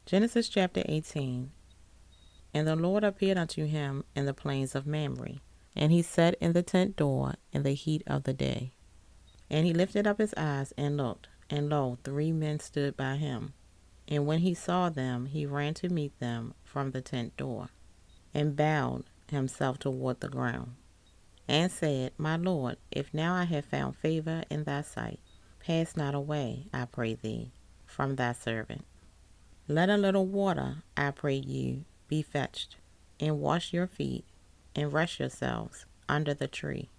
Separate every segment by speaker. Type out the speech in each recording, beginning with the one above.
Speaker 1: Genesis chapter 18. And the Lord appeared unto him in the plains of Mamre, and he sat in the tent door in the heat of the day. And he lifted up his eyes and looked, and lo, 3 men stood by him. And when he saw them, he ran to meet them from the tent door, and bowed himself toward the ground, and said, My Lord, if now I have found favor in thy sight, pass not away, I pray thee, from thy servant. Let a little water, I pray you, be fetched, and wash your feet, and rest yourselves under the tree.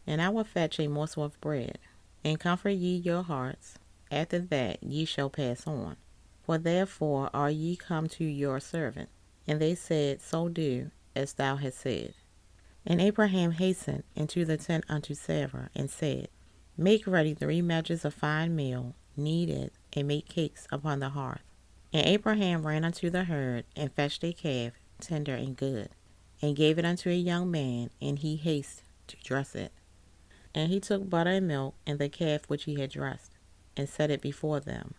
Speaker 1: And I will fetch a morsel of bread, and comfort ye your hearts. After that ye shall pass on. For therefore are ye come to your servant. And they said, So do, as thou hast said. And Abraham hastened into the tent unto Sarah, and said, Make ready 3 measures of fine meal, knead it, and make cakes upon the hearth. And Abraham ran unto the herd, and fetched a calf, tender and good, and gave it unto a young man, and he hasted to dress it. And he took butter and milk, and the calf which he had dressed, and set it before them.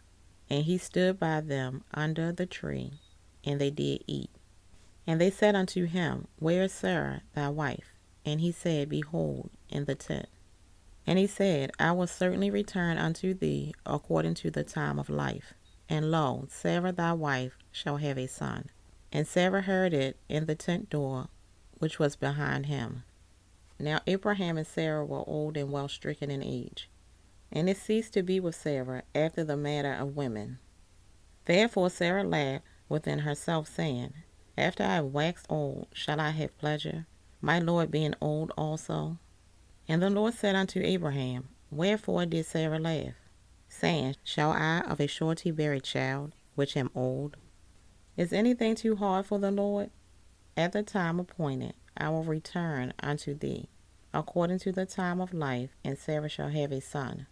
Speaker 1: And he stood by them under the tree, and they did eat. And they said unto him, Where is Sarah thy wife? And he said, Behold, in the tent. And he said, I will certainly return unto thee according to the time of life. And lo, Sarah thy wife shall have a son. And Sarah heard it in the tent door which was behind him. Now Abraham and Sarah were old and well stricken in age, and it ceased to be with Sarah after the manner of women. Therefore Sarah laughed within herself, saying, After I have waxed old, shall I have pleasure, my Lord being old also? And the Lord said unto Abraham, Wherefore did Sarah laugh, saying, Shall I of a surety bear a child, which am old? Is anything too hard for the Lord? At the time appointed I will return unto thee, according to the time of life, and Sarah shall have a son.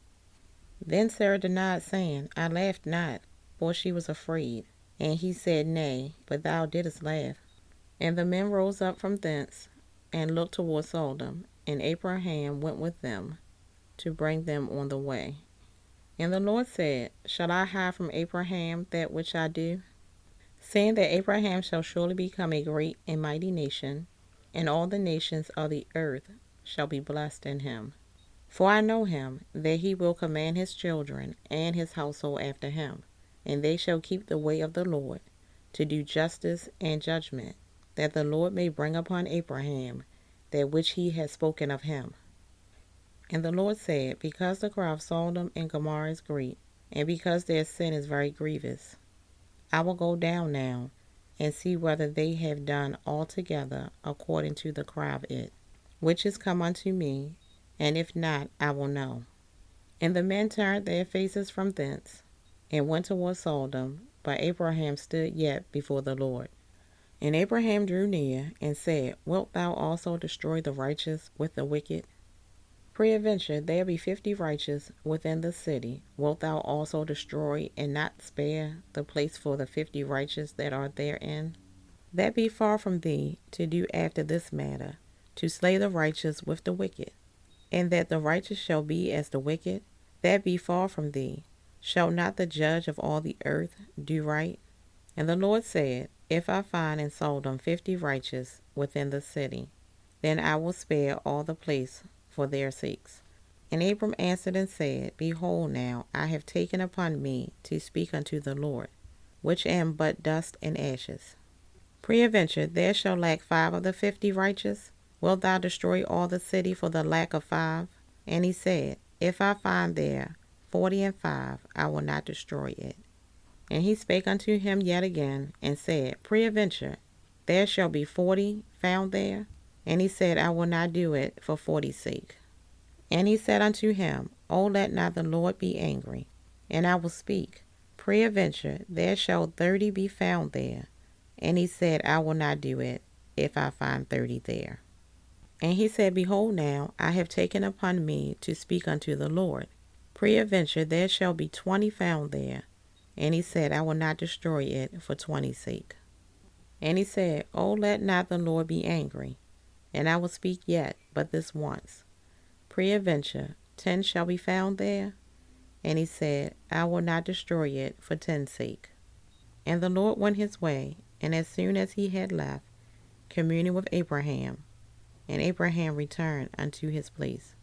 Speaker 1: Then Sarah denied, saying, I laughed not, for she was afraid. And he said, Nay, but thou didst laugh. And the men rose up from thence, and looked toward Sodom, and Abraham went with them, to bring them on the way. And the Lord said, Shall I hide from Abraham that which I do? Saying that Abraham shall surely become a great and mighty nation, and all the nations of the earth shall be blessed in him. For I know him, that he will command his children and his household after him, and they shall keep the way of the Lord, to do justice and judgment, that the Lord may bring upon Abraham that which he has spoken of him. And the Lord said, Because the cry of Sodom and Gomorrah is great, and because their sin is very grievous, I will go down now, and see whether they have done altogether according to the cry of it, which is come unto me, and if not, I will know. And the men turned their faces from thence, and went toward Sodom, but Abraham stood yet before the Lord. And Abraham drew near, and said, Wilt thou also destroy the righteous with the wicked? Peradventure there be 50 righteous within the city. Wilt thou also destroy and not spare the place for the 50 righteous that are therein? That be far from thee to do after this manner, to slay the righteous with the wicked, and that the righteous shall be as the wicked? That be far from thee. Shall not the judge of all the earth do right? And the Lord said, If I find in Sodom 50 righteous within the city, then I will spare all the place for their sakes. And Abram answered and said, Behold now, I have taken upon me to speak unto the Lord, which am but dust and ashes. Peradventure there shall lack 5 of the 50 righteous. Wilt thou destroy all the city for the lack of 5? And he said, If I find there 40 and 5, I will not destroy it. And he spake unto him yet again, and said, Peradventure there shall be 40 found there. And he said, I will not do it for 40's sake. And he said unto him, O let not the Lord be angry, and I will speak. Peradventure there shall 30 be found there. And he said, I will not do it, if I find 30 there. And he said, Behold now, I have taken upon me to speak unto the Lord. Peradventure there shall be 20 found there. And he said, I will not destroy it for 20's sake. And he said, O let not the Lord be angry, and I will speak yet but this once. Peradventure 10 shall be found there. And he said, I will not destroy it for 10's sake. And the Lord went his way, and as soon as he had left, communing with Abraham, and Abraham returned unto his place.